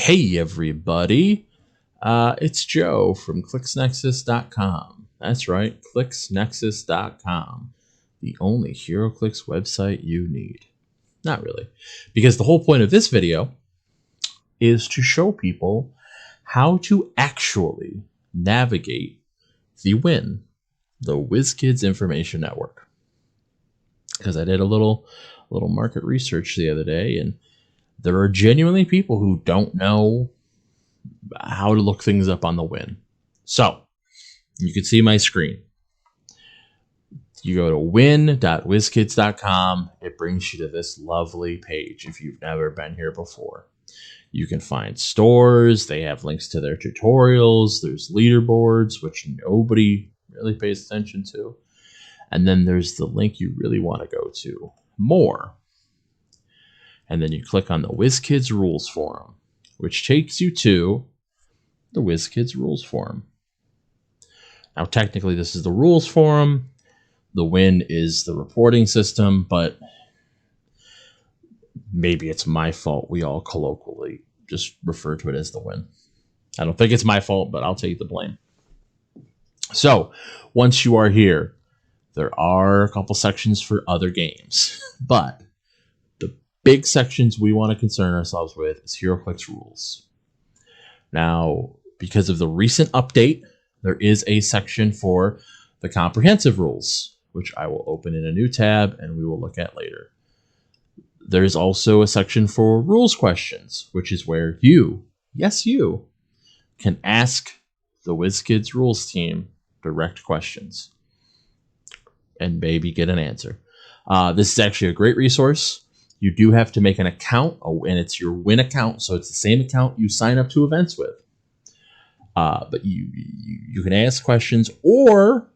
Hey everybody, it's Joe from clicksnexus.com. That's right, clicksnexus.com. The only Heroclix website you need. Not really, because the whole point of this video is to show people how to actually navigate the WIN, the WizKids Information Network. Because I did a little market research the other day, and there are genuinely people who don't know how to look things up on the WIN. So you can see my screen. You go to win.wizkids.com. It brings you to this lovely page if you've never been here before. You can find stores. They have links to their tutorials. There's leaderboards, which nobody really pays attention to. And then there's the link you really want to go to, more. And then you click on the WizKids Rules Forum, which takes you to the WizKids Rules Forum. Now, technically, this is the Rules Forum. The WIN is the reporting system, but maybe it's my fault. We all colloquially just refer to it as the WIN. I don't think it's my fault, but I'll take the blame. So, once you are here, there are a couple sections for other games, but big sections we want to concern ourselves with is Heroclix rules. Now, because of the recent update, there is a section for the comprehensive rules, which I will open in a new tab and we will look at later. There's also a section for rules questions, which is where you, yes you, can ask the WizKids rules team direct questions and maybe get an answer. This is actually a great resource. You do have to make an account, and it's your WIN account, so it's the same account you sign up to events with. But you can ask questions, or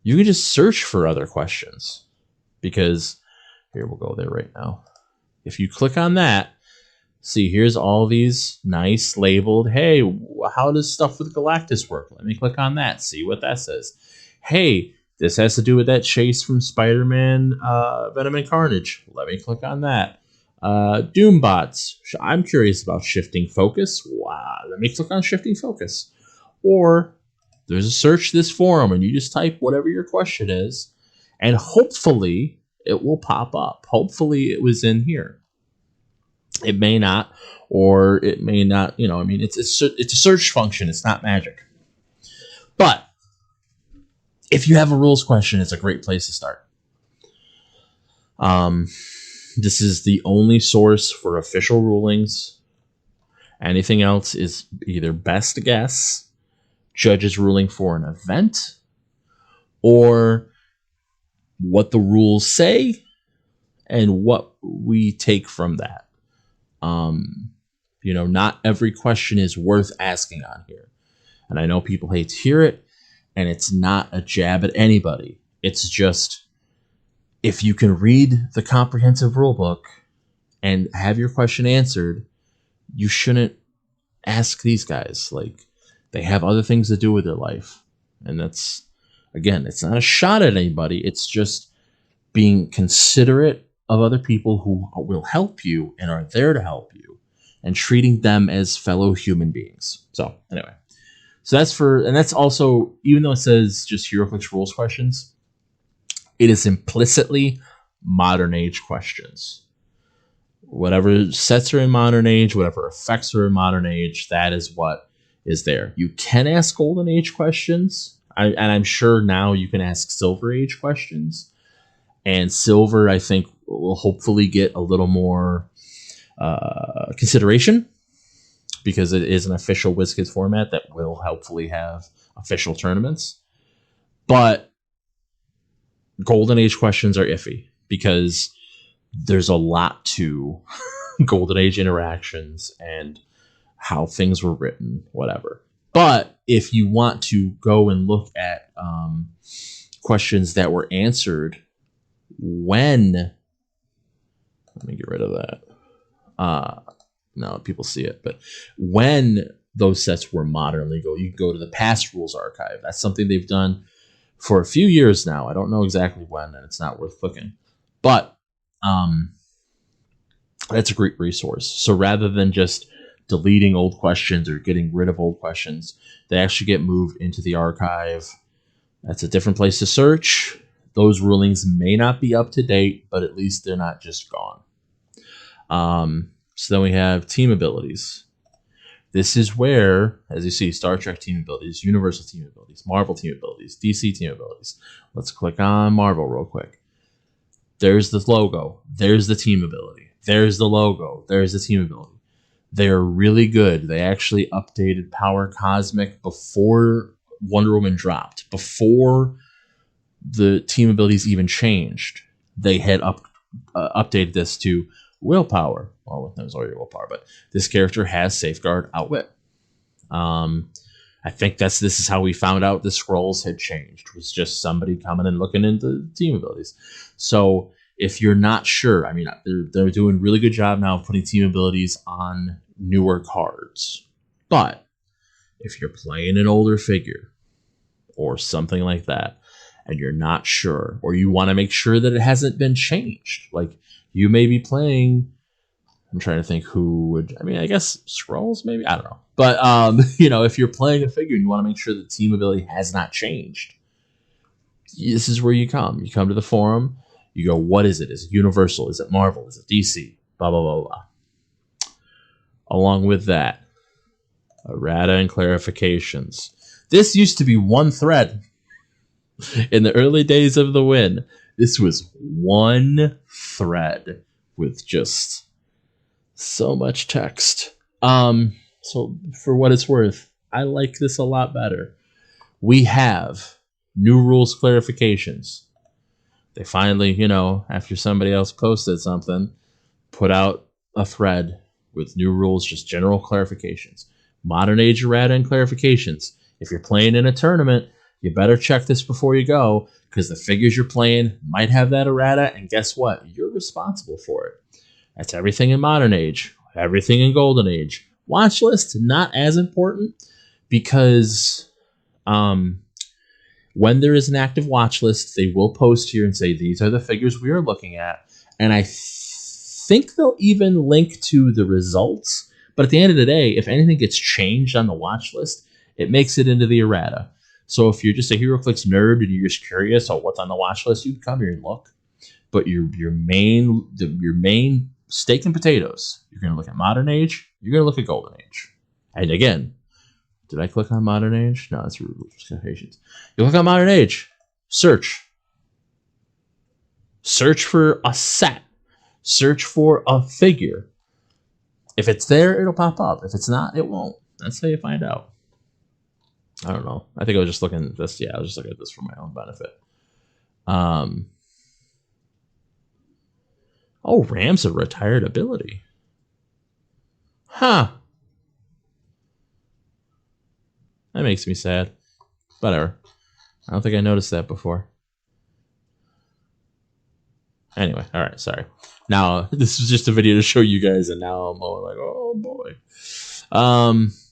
you can just search for other questions. Because, here, we'll go there right now. If you click on that, see, here's all these nice labeled, hey, how does stuff with Galactus work? Let me click on that, see what that says. Hey, this has to do with that chase from Spider-Man, Venom and Carnage. Let me click on that. Doombots. I'm curious about shifting focus. Wow. Let me click on shifting focus. Or there's a search this forum, and you just type whatever your question is, and hopefully it will pop up. Hopefully it was in here. It may not, or it may not. You know, I mean, it's a search function. It's not magic. But if you have a rules question, it's a great place to start. This is the only source for official rulings. Anything else is either best guess, judges ruling for an event, or what the rules say and what we take from that. You know, not every question is worth asking on here. And I know people hate to hear it. And it's not a jab at anybody. It's just, if you can read the comprehensive rule book and have your question answered, you shouldn't ask these guys. Like, they have other things to do with their life. And that's, again, it's not a shot at anybody. It's just being considerate of other people who will help you and are there to help you, and treating them as fellow human beings. So, anyway. So that's for, and that's also, even though it says just Heroclix rules questions, it is implicitly modern age questions. Whatever sets are in modern age, whatever effects are in modern age, that is what is there. You can ask golden age questions, and I'm sure now you can ask silver age questions. And silver, I think, will hopefully get a little more consideration, because it is an official WizKids format that will hopefully have official tournaments. But Golden Age questions are iffy, because there's a lot to Golden Age interactions and how things were written, whatever. But if you want to go and look at questions that were answered when... Let me get rid of that. Now people see it, but when those sets were modern legal, you can go to the past rules archive. That's something they've done for a few years now. I don't know exactly when, and it's not worth clicking, but that's a great resource. So rather than just deleting old questions or getting rid of old questions. They actually get moved into the archive. That's a different place to search. Those rulings may not be up to date, but at least they're not just gone. So then we have team abilities. This is where, as you see, Star Trek team abilities, Universal team abilities, Marvel team abilities, DC team abilities. Let's click on Marvel real quick. There's the logo. There's the team ability. There's the logo. There's the team ability. They're really good. They actually updated Power Cosmic before Wonder Woman dropped. Before the team abilities even changed, they had updated this to willpower. Well, that was already willpower, but this character has Safeguard Outwit. I think this is how we found out the scrolls had changed. It was just somebody coming and looking into team abilities. So if you're not sure, I mean, they're doing a really good job now of putting team abilities on newer cards. But if you're playing an older figure or something like that, and you're not sure, or you want to make sure that it hasn't been changed, like you may be playing, I'm trying to think who would, I mean, I guess Scrolls maybe, I don't know. But, if you're playing a figure and you want to make sure the team ability has not changed, this is where you come. You come to the forum, you go, what is it? Is it Universal? Is it Marvel? Is it DC? Blah, blah, blah, blah. Along with that, errata and clarifications. This used to be one thread. In the early days of the win, this was one thread with just so much text. So for what it's worth, I like this a lot better. We have new rules clarifications. They finally, after somebody else posted something, put out a thread with new rules, just general clarifications. Modern Age errata and clarifications. If you're playing in a tournament, you better check this before you go, because the figures you're playing might have that errata, and guess what? You're responsible for it. That's everything in Modern Age, everything in Golden Age. Watch list, not as important, because when there is an active watch list, they will post here and say, these are the figures we are looking at, and I think they'll even link to the results, but at the end of the day, if anything gets changed on the watch list, it makes it into the errata. So if you're just a Heroclix nerd and you're just curious on what's on the watch list, you can come here and look. But your main steak and potatoes, you're going to look at Modern Age, you're going to look at Golden Age. And again, did I click on Modern Age? No, that's patience. You look on Modern Age, search. Search for a set. Search for a figure. If it's there, it'll pop up. If it's not, it won't. That's how you find out. I don't know. I think I was just looking at this. Yeah, I was just looking at this for my own benefit. Oh, Ram's a retired ability. Huh. That makes me sad. Whatever. I don't think I noticed that before. Anyway, all right, sorry. Now, this is just a video to show you guys, and now I'm all like, oh, boy.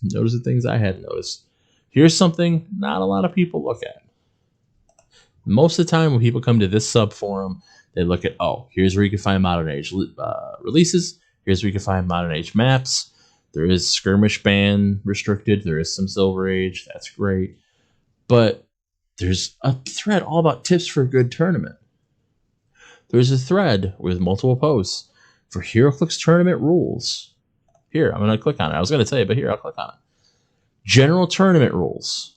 Notice the things I hadn't noticed. Here's something not a lot of people look at. Most of the time when people come to this sub forum, they look at, here's where you can find Modern Age releases. Here's where you can find Modern Age maps. There is Skirmish Ban restricted. There is some Silver Age. That's great. But there's a thread all about tips for a good tournament. There's a thread with multiple posts for Heroclix tournament rules. Here, I'm going to click on it. I was going to tell you, but here, I'll click on it. General tournament rules.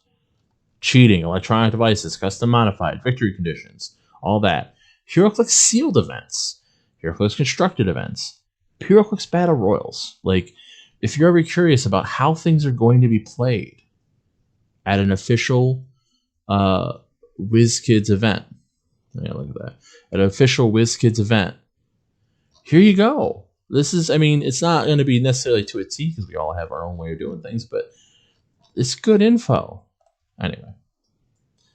Cheating, electronic devices, custom modified, victory conditions, all that. Heroclix sealed events. Heroclix constructed events. Heroclix battle royals. Like, if you're ever curious about how things are going to be played at an official WizKids event. Yeah, look at that. At an official WizKids event. Here you go. This is, I mean, it's not going to be necessarily to a T because we all have our own way of doing things, but it's good info. Anyway,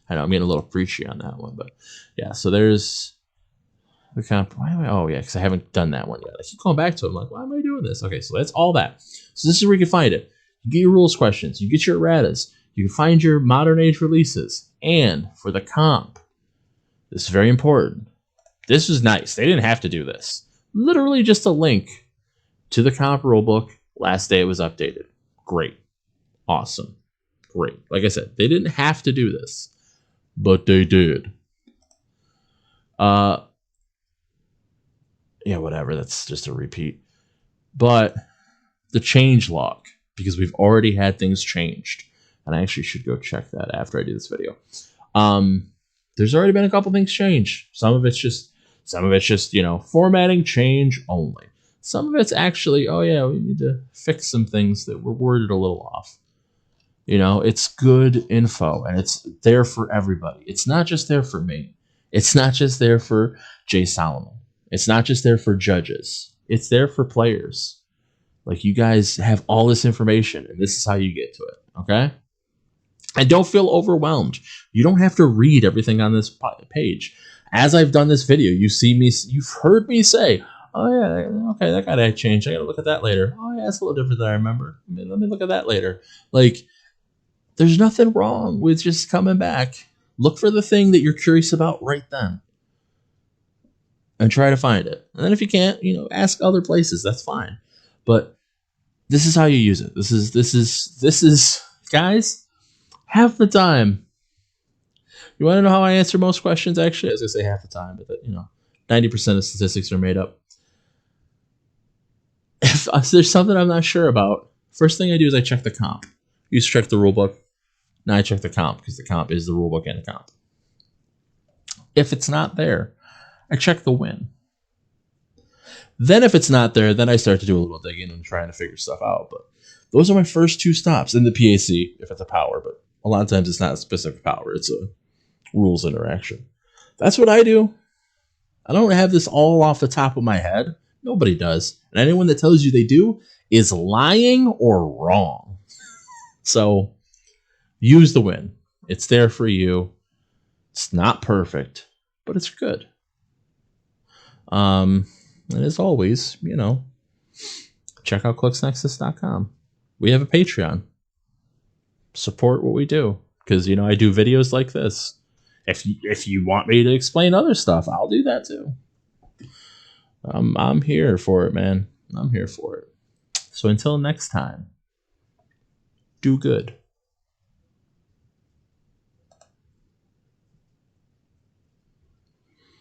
I know I'm getting a little preachy on that one, but yeah, so there's the comp. Why am I? Oh, yeah, because I haven't done that one yet. I keep going back to it. I'm like, why am I doing this? Okay, so that's all that. So this is where you can find it. You get your rules questions. You get your erratas. You can find your Modern Age releases. And for the comp, this is very important. This was nice. They didn't have to do this. Literally just a link to the comp rulebook Last day it was updated. Great. Awesome. Great. Like I said, they didn't have to do this, but they did. Yeah, whatever. That's just a repeat. But the change log, because we've already had things changed, and I actually should go check that after I do this video. There's already been a couple things changed. Some of it's just formatting change only. Some of it's actually, oh yeah, we need to fix some things that were worded a little off. It's good info, and it's there for everybody. It's not just there for me. It's not just there for Jay Solomon. It's not just there for judges. It's there for players. Like, you guys have all this information, and this is how you get to it, okay? And don't feel overwhelmed. You don't have to read everything on this page. As I've done this video, you've heard me say, oh yeah, okay, that got to change. I got to look at that later. Oh yeah, it's a little different than I remember. Let me look at that later. Like, there's nothing wrong with just coming back. Look for the thing that you're curious about right then, and try to find it. And then if you can't, ask other places. That's fine. But this is how you use it. This is guys, half the time. You want to know how I answer most questions? Actually, I was gonna say half the time, but 90% of statistics are made up. If there's something I'm not sure about, first thing I do is I check the comp. You used to check the rule book. Now I check the comp, because the comp is the rule book and the comp. If it's not there, I check the win. Then if it's not there, then I start to do a little digging and trying to figure stuff out. But those are my first two stops in the PAC, if it's a power. But a lot of times it's not a specific power. It's a rules interaction. That's what I do. I don't have this all off the top of my head. Nobody does. And anyone that tells you they do is lying or wrong. So use the win. It's there for you. It's not perfect, but it's good. And as always, check out clicksnexus.com. We have a Patreon. Support what we do, because I do videos like this. If you want me to explain other stuff, I'll do that too. I'm here for it, man. I'm here for it. So until next time, do good.